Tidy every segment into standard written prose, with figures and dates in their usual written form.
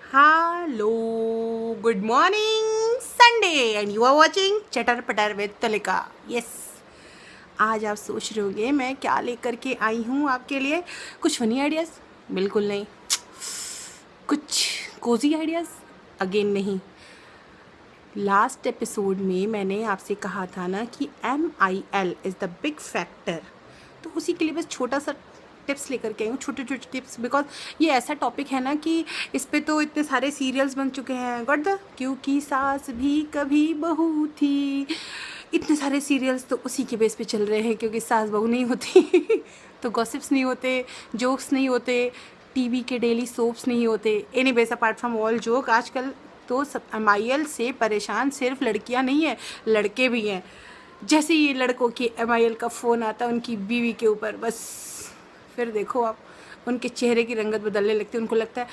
Hello, good morning Sunday and you are watching chatter patter with Tulika. Yes, आज आप सोच रहे होंगे मैं क्या लेकर के आई हूँ आपके लिए। कुछ फनी आइडियाज़? बिल्कुल नहीं। कुछ कोजी आइडियाज़? अगेन नहीं। लास्ट एपिसोड में मैंने आपसे कहा था ना कि MIL is the big factor, तो उसी के लिए बस छोटा सा टिप्स लेकर के आई हूँ, छोटे छोटे टिप्स। बिकॉज ये ऐसा टॉपिक है ना कि इस पे तो इतने सारे सीरियल्स बन चुके हैं। गॉट द क्योंकि सास भी कभी बहू थी, इतने सारे सीरियल्स तो उसी के बेस पे चल रहे हैं। क्योंकि सास बहू नहीं होती तो गॉसिप्स नहीं होते, जोक्स नहीं होते, टीवी के डेली सोप्स नहीं होते। Any base apart from all joke, आजकल तो सब MIL से परेशान सिर्फ लड़कियां नहीं हैं, लड़के भी हैं। जैसे ये लड़कों की MIL का फ़ोन आता है उनकी बीवी के ऊपर, बस फिर देखो आप उनके चेहरे की रंगत बदलने लगती है। उनको लगता है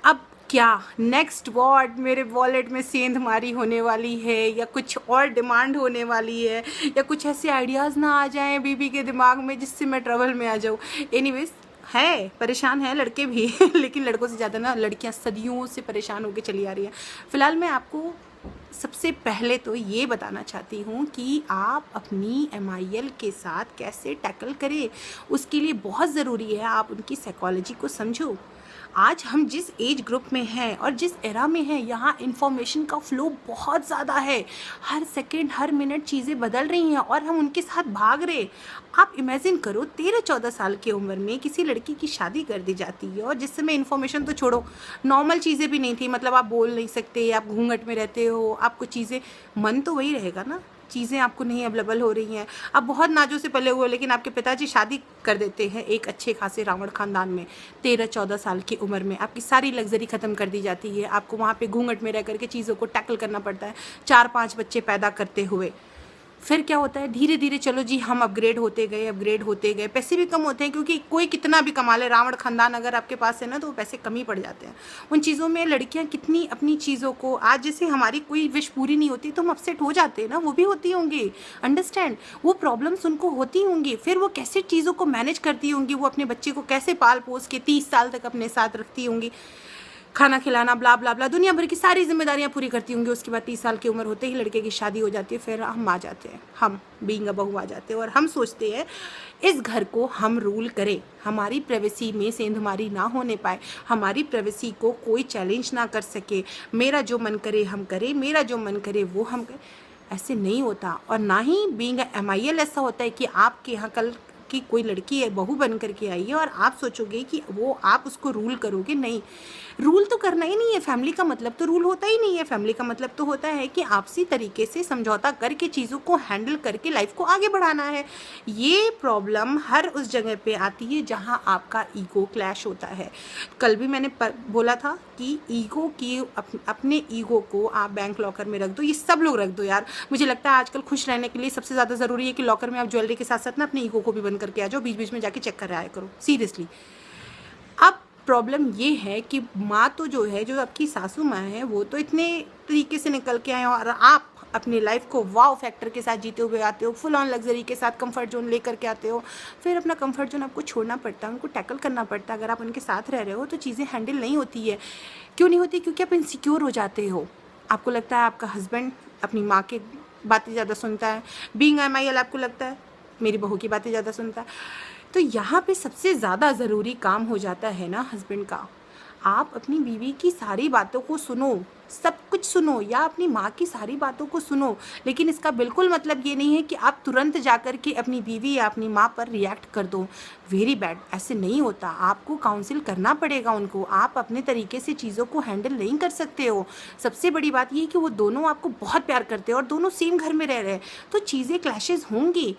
अब क्या नेक्स्ट वॉट मेरे वॉलेट में सेंधमारी होने वाली है, या कुछ और डिमांड होने वाली है, या कुछ ऐसे आइडियाज़ ना आ जाएं बीबी के दिमाग में जिससे मैं ट्रबल में आ जाऊँ। एनीवेज, है परेशान है लड़के भी लेकिन लड़कों से ज़्यादा ना लड़कियां सदियों से परेशान होकर चली आ रही हैं। फ़िलहाल मैं आपको सबसे पहले तो ये बताना चाहती हूँ कि आप अपनी MIL के साथ कैसे टैकल करें। उसके लिए बहुत ज़रूरी है आप उनकी साइकोलॉजी को समझो। आज हम जिस एज ग्रुप में हैं और जिस एरा में हैं, यहाँ इन्फॉर्मेशन का फ़्लो बहुत ज़्यादा है। हर सेकंड हर मिनट चीज़ें बदल रही हैं और हम उनके साथ भाग रहे। आप इमेजिन करो 13-14 साल की उम्र में किसी लड़की की शादी कर दी जाती है, और जिस समय इन्फॉर्मेशन तो छोड़ो, नॉर्मल चीज़ें भी नहीं थी। मतलब आप बोल नहीं सकते, आप घूंघट में रहते हो, आपको चीज़ें, मन तो वही रहेगा ना, चीज़ें आपको नहीं अवेलेबल हो रही हैं। आप बहुत नाजों से पले हुए, लेकिन आपके पिताजी शादी कर देते हैं एक अच्छे खासे रावण ख़ानदान में। 13-14 साल की उम्र में आपकी सारी लग्जरी ख़त्म कर दी जाती है। आपको वहाँ पे घूंघट में रह करके चीज़ों को टैकल करना पड़ता है, 4-5 बच्चे पैदा करते हुए। फिर क्या होता है, धीरे धीरे चलो जी हम अपग्रेड होते गए, पैसे भी कम होते हैं। क्योंकि कोई कितना भी कमा ले, रावण खानदान अगर आपके पास है ना, तो वो पैसे कम ही पड़ जाते हैं। उन चीज़ों में लड़कियां कितनी अपनी चीज़ों को, आज जैसे हमारी कोई विश पूरी नहीं होती तो हम अपसेट हो जाते हैं ना, वो भी होती होंगी। अंडरस्टैंड, वो प्रॉब्लम्स उनको होती होंगी। फिर वो कैसे चीज़ों को मैनेज करती होंगी, वो अपने बच्चे को कैसे पाल पोस के 30 साल तक अपने साथ रखती होंगी, खाना खिलाना, ब्ला ब्ला ब्ला, दुनिया भर की सारी जिम्मेदारियां पूरी करती होंगी। उसके बाद 30 साल की उम्र होते ही लड़के की शादी हो जाती है। फिर हम आ जाते हैं, हम बीइंग अ बहू आ जाते हैं, और हम सोचते हैं इस घर को हम रूल करें, हमारी प्राइवेसी में सेंधमारी ना होने पाए, हमारी प्राइवेसी को कोई चैलेंज ना कर सके, मेरा जो मन करे हम करें, मेरा जो मन करे वो हम करें। ऐसे नहीं होता। और ना ही बीइंग अ MIL ऐसा होता है कि आपके यहाँ कल कि कोई लड़की है, बहू बन करके आई है, और आप सोचोगे कि वो आप उसको रूल करोगे। नहीं, रूल तो करना ही नहीं है। फैमिली का मतलब तो रूल होता ही नहीं है। फैमिली का मतलब तो होता है कि आपसी तरीके से समझौता करके चीज़ों को हैंडल करके लाइफ को आगे बढ़ाना है। ये प्रॉब्लम हर उस जगह पे आती है जहाँ आपका ईगो क्लैश होता है। कल भी मैंने बोला था कि ईगो की अपने ईगो को आप बैंक लॉकर में रख दो। ये सब लोग रख दो यार। मुझे लगता है आजकल खुश रहने के लिए सबसे ज़्यादा ज़रूरी है कि लॉकर में आप ज्वेलरी के साथ साथ ना अपने ईगो को भी बंद करके आ जाओ, बीच बीच में जाके चेक कर आया करो, सीरियसली। अब प्रॉब्लम ये है कि माँ तो जो है, जो आपकी सासू माँ है, वो तो इतने तरीके से निकल के आए हो, और आप अपनी लाइफ को वाव फैक्टर के साथ जीते हुए आते हो, फुल ऑन लग्जरी के साथ कंफर्ट जोन लेकर के आते हो। फिर अपना कंफर्ट जोन आपको छोड़ना पड़ता है, उनको टैकल करना पड़ता है। अगर आप उनके साथ रह रहे हो तो चीज़ें हैंडल नहीं होती है। क्यों नहीं होती? क्योंकि आप इनसिक्योर हो जाते हो। आपको लगता है आपका हस्बैंड अपनी माँ की बातें ज़्यादा सुनता है, बीइंग MIL आपको लगता है मेरी बहू की बातें ज़्यादा सुनता है। तो यहाँ पे सबसे ज़्यादा ज़रूरी काम हो जाता है ना हस्बैंड का। आप अपनी बीवी की सारी बातों को सुनो, सब कुछ सुनो, या अपनी माँ की सारी बातों को सुनो। लेकिन इसका बिल्कुल मतलब ये नहीं है कि आप तुरंत जाकर के अपनी बीवी या अपनी माँ पर रिएक्ट कर दो। वेरी बैड, ऐसे नहीं होता। आपको काउंसिल करना पड़ेगा उनको। आप अपने तरीके से चीज़ों को हैंडल नहीं कर सकते हो। सबसे बड़ी बात ये है कि वो दोनों आपको बहुत प्यार करते हैं और दोनों सेम घर में रह रहे हैं, तो चीज़ें क्लैशेस होंगी।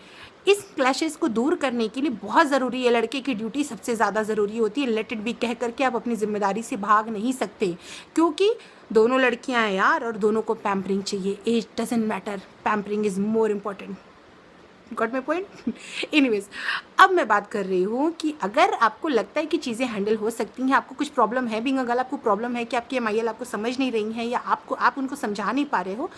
इस क्लैशेस को दूर करने के लिए बहुत ज़रूरी है, लड़के की ड्यूटी सबसे ज़्यादा ज़रूरी होती है। लेट इट बी कह करके आप अपनी जिम्मेदारी से भाग नहीं सकते, क्योंकि दोनों लड़कियां हैं यार, और दोनों को पैम्परिंग चाहिए। Age doesn't matter, pampering is more important. Got my point? Anyways, अब मैं बात कर रही हूँ कि अगर आपको लगता है कि चीज़ें हैंडल हो सकती हैं, आपको कुछ प्रॉब्लम है, बीइंग अ गर्ल आपको प्रॉब्लम है कि आपकी MIL आपको समझ नहीं रही हैं, या आप उनको समझा नहीं पा रहे हो,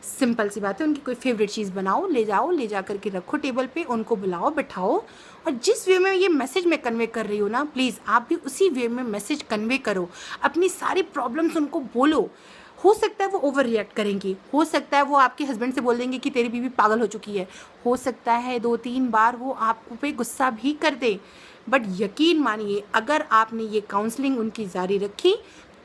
सिंपल सी बात है, उनकी कोई फेवरेट चीज़ बनाओ, ले जाओ, ले जा करके रखो टेबल पे, उनको बुलाओ, बैठाओ, और जिस वे में ये मैसेज मैं कन्वे कर रही हूँ ना, प्लीज़ आप भी उसी वे में मैसेज कन्वे करो। अपनी सारी प्रॉब्लम्स उनको बोलो। हो सकता है वो ओवर रिएक्ट करेंगी, हो सकता है वो आपके हस्बैंड से बोल देंगे कि तेरी बीवी पागल हो चुकी है, हो सकता है 2-3 बार वो आप पे गुस्सा भी कर दे, बट यकीन मानिए अगर आपने ये काउंसलिंग उनकी जारी रखी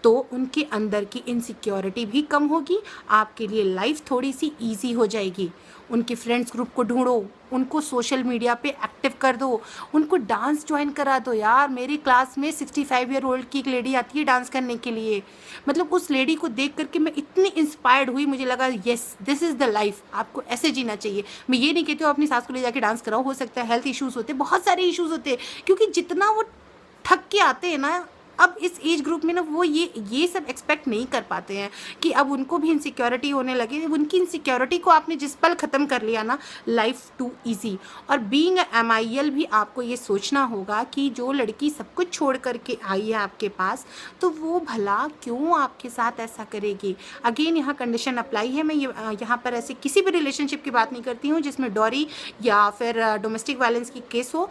तो उनके अंदर की इनसिक्योरिटी भी कम होगी, आपके लिए लाइफ थोड़ी सी ईजी हो जाएगी। उनके फ्रेंड्स ग्रुप को ढूंढो, उनको सोशल मीडिया पे एक्टिव कर दो, उनको डांस ज्वाइन करा दो। यार मेरी क्लास में 65 ईयर ओल्ड की एक लेडी आती है डांस करने के लिए, मतलब उस लेडी को देख करके मैं इतनी इंस्पायर्ड हुई, मुझे लगा yes this is the life, आपको ऐसे जीना चाहिए। मैं ये नहीं कहती हूँ अपनी सास को ले जाके डांस कराओ, हो सकता है हेल्थ इश्यूज़ होते, बहुत सारे इश्यूज़ होते, क्योंकि जितना वो थक के आते हैं ना अब इस एज ग्रुप में ना, वो ये सब एक्सपेक्ट नहीं कर पाते हैं कि अब उनको भी इनसिक्योरिटी होने लगे। उनकी इनसिक्योरिटी को आपने जिस पल ख़त्म कर लिया ना, लाइफ टू इजी। और बीइंग MIL भी आपको ये सोचना होगा कि जो लड़की सब कुछ छोड़ करके आई है आपके पास, तो वो भला क्यों आपके साथ ऐसा करेगी। अगेन यहाँ कंडीशन अप्लाई है। मैं यहाँ पर ऐसे किसी भी रिलेशनशिप की बात नहीं करती हूँ जिसमें डॉरी या फिर डोमेस्टिक वायलेंस की केस हो।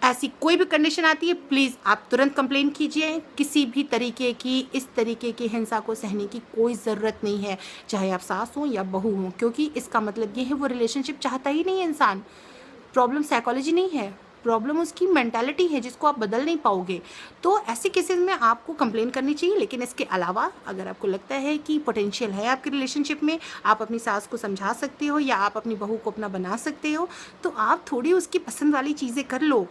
ऐसी कोई भी कंडीशन आती है, प्लीज़ आप तुरंत कंप्लेन कीजिए। किसी भी तरीके की इस तरीके की हिंसा को सहने की कोई ज़रूरत नहीं है, चाहे आप सास हो या बहू हो, क्योंकि इसका मतलब ये है वो रिलेशनशिप चाहता ही नहीं है इंसान। प्रॉब्लम साइकोलॉजी नहीं है, प्रॉब्लम उसकी मेंटालिटी है जिसको आप बदल नहीं पाओगे। तो ऐसे केसेस में आपको कंप्लेन करनी चाहिए। लेकिन इसके अलावा अगर आपको लगता है कि पोटेंशियल है आपके रिलेशनशिप में, आप अपनी सास को समझा सकते हो या आप अपनी बहू को अपना बना सकते हो, तो आप थोड़ी उसकी पसंद वाली चीज़ें कर लो।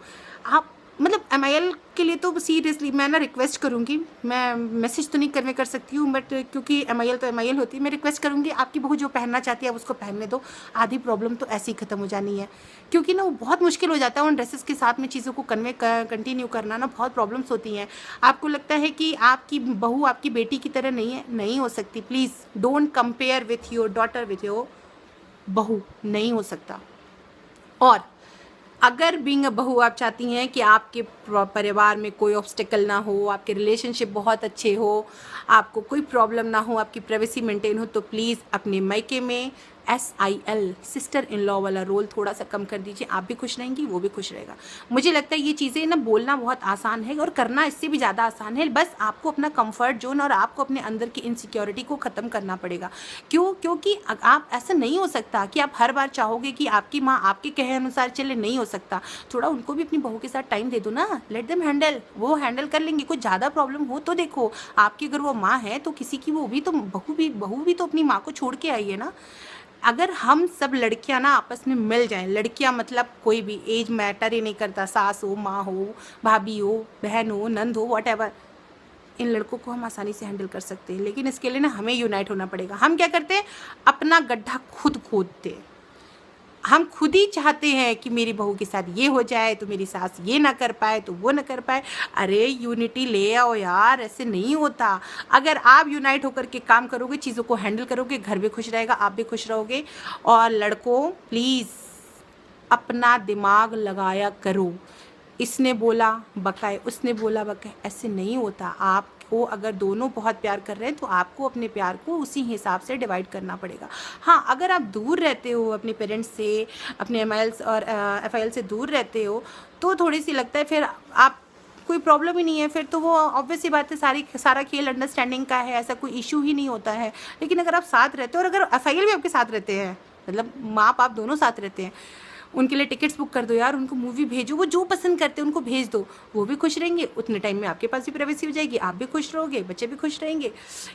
आप मतलब MIL के लिए तो सीरियसली मैं ना रिक्वेस्ट करूँगी, मैं मैसेज तो नहीं कन्वे कर सकती हूँ, बट क्योंकि MIL तो MIL होती है, मैं रिक्वेस्ट करूँगी आपकी बहू जो पहनना चाहती है आप उसको पहनने दो। आधी प्रॉब्लम तो ऐसे ही ख़त्म हो जानी है, क्योंकि ना वो बहुत मुश्किल हो जाता है उन ड्रेसेस के साथ में चीज़ों को कंटिन्यू करना ना, बहुत प्रॉब्लम्स होती हैं। आपको लगता है कि आपकी बहू आपकी बेटी की तरह नहीं है, नहीं हो सकती। Please don't compare with your daughter with your बहू, नहीं हो सकता। और अगर बीइंग अ बहू आप चाहती हैं कि आपके परिवार में कोई ऑब्स्टिकल ना हो, आपके रिलेशनशिप बहुत अच्छे हो, आपको कोई प्रॉब्लम ना हो, आपकी प्राइवेसी मेंटेन हो, तो प्लीज़ अपने मायके में SIL सिस्टर इन लॉ वाला रोल थोड़ा सा कम कर दीजिए। आप भी खुश रहेंगी, वो भी खुश रहेगा। मुझे लगता है ये चीज़ें ना बोलना बहुत आसान है और करना इससे भी ज़्यादा आसान है। बस आपको अपना कंफर्ट जोन और आपको अपने अंदर की इनसिक्योरिटी को ख़त्म करना पड़ेगा। क्योंकि आप ऐसा नहीं हो सकता कि आप हर बार चाहोगे कि आपकी माँ आपके कहे अनुसार चले, नहीं हो सकता। थोड़ा उनको भी अपनी बहू के साथ टाइम दे दो ना, लेट देम हैंडल, वो हैंडल कर लेंगे। कुछ ज़्यादा प्रॉब्लम हो तो देखो, आपकी अगर वो माँ है तो किसी की वो भी तो बहू भी तो अपनी माँ को छोड़ के आई है ना। अगर हम सब लड़कियां ना आपस में मिल जाएं, लड़कियां मतलब कोई भी एज मैटर ही नहीं करता, सास हो, माँ हो, भाभी हो, बहन हो, नंद हो, व्हाटएवर, इन लड़कों को हम आसानी से हैंडल कर सकते हैं। लेकिन इसके लिए ना हमें यूनाइट होना पड़ेगा। हम क्या करते हैं, अपना गड्ढा खुद खोदते हैं। हम खुद ही चाहते हैं कि मेरी बहू के साथ ये हो जाए तो मेरी सास ये ना कर पाए तो वो ना कर पाए। अरे यूनिटी ले आओ यार, ऐसे नहीं होता। अगर आप यूनाइट होकर के काम करोगे, चीज़ों को हैंडल करोगे, घर भी खुश रहेगा, आप भी खुश रहोगे। और लड़कों प्लीज़ अपना दिमाग लगाया करो। इसने बोला बकाए, उसने बोला बकाए, ऐसे नहीं होता। आपको अगर दोनों बहुत प्यार कर रहे हैं तो आपको अपने प्यार को उसी हिसाब से डिवाइड करना पड़ेगा। हाँ, अगर आप दूर रहते हो अपने पेरेंट्स से, अपने MIL और FIL से दूर रहते हो, तो थोड़ी सी लगता है फिर आप कोई प्रॉब्लम ही नहीं है, फिर तो वो ऑब्वियस सी बात है, सारा खेल अंडरस्टैंडिंग का है, ऐसा कोई इशू ही नहीं होता है। लेकिन अगर आप साथ रहते हो और अगर FIL भी आपके साथ रहते हैं, मतलब माँ बाप दोनों साथ रहते हैं, उनके लिए टिकट्स बुक कर दो यार, उनको मूवी भेजो, वो जो पसंद करते हैं उनको भेज दो, वो भी खुश रहेंगे। उतने टाइम में आपके पास भी प्राइवेसी हो जाएगी, आप भी खुश रहोगे, बच्चे भी खुश रहेंगे।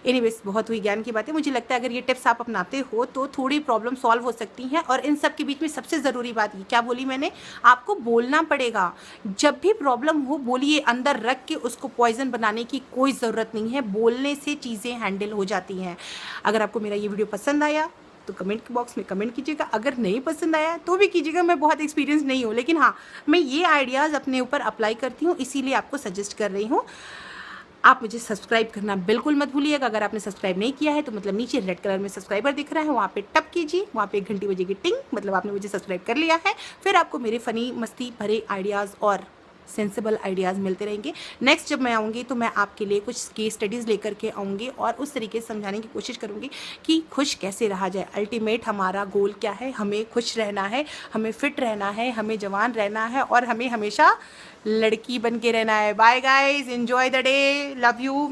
एनीवेज, बहुत हुई ज्ञान की बातें। मुझे लगता है अगर ये टिप्स आप अपनाते हो तो थोड़ी प्रॉब्लम सॉल्व हो सकती हैं। और इन सब के बीच में सबसे ज़रूरी बात ये क्या बोली मैंने, आपको बोलना पड़ेगा। जब भी प्रॉब्लम हो बोलिए, अंदर रख के उसको पॉइजन बनाने की कोई ज़रूरत नहीं है। बोलने से चीज़ें हैंडल हो जाती हैं। अगर आपको मेरा ये वीडियो पसंद आया तो कमेंट बॉक्स में कमेंट कीजिएगा। अगर नहीं पसंद आया तो भी कीजिएगा, मैं बहुत एक्सपीरियंस नहीं हूँ, लेकिन हाँ, मैं ये आइडियाज़ अपने ऊपर अप्लाई करती हूँ, इसीलिए आपको सजेस्ट कर रही हूँ। आप मुझे सब्सक्राइब करना बिल्कुल मत भूलिएगा। अगर आपने सब्सक्राइब नहीं किया है तो मतलब नीचे रेड कलर में सब्सक्राइबर दिख रहा है, वहाँ पे टप कीजिए, वहाँ पे एक घंटी बजेगी टिंग, मतलब आपने मुझे सब्सक्राइब कर लिया है। फिर आपको मेरे फ़नी मस्ती भरे आइडियाज़ और सेंसिबल आइडियाज़ मिलते रहेंगे। नेक्स्ट जब मैं आऊँगी तो मैं आपके लिए कुछ केस स्टडीज़ लेकर के आऊँगी और उस तरीके से समझाने की कोशिश करूँगी कि खुश कैसे रहा जाए। अल्टीमेट हमारा गोल क्या है, हमें खुश रहना है, हमें फिट रहना है, हमें जवान रहना है और हमें हमेशा लड़की बन के रहना है। Bye guys, enjoy the day, love you.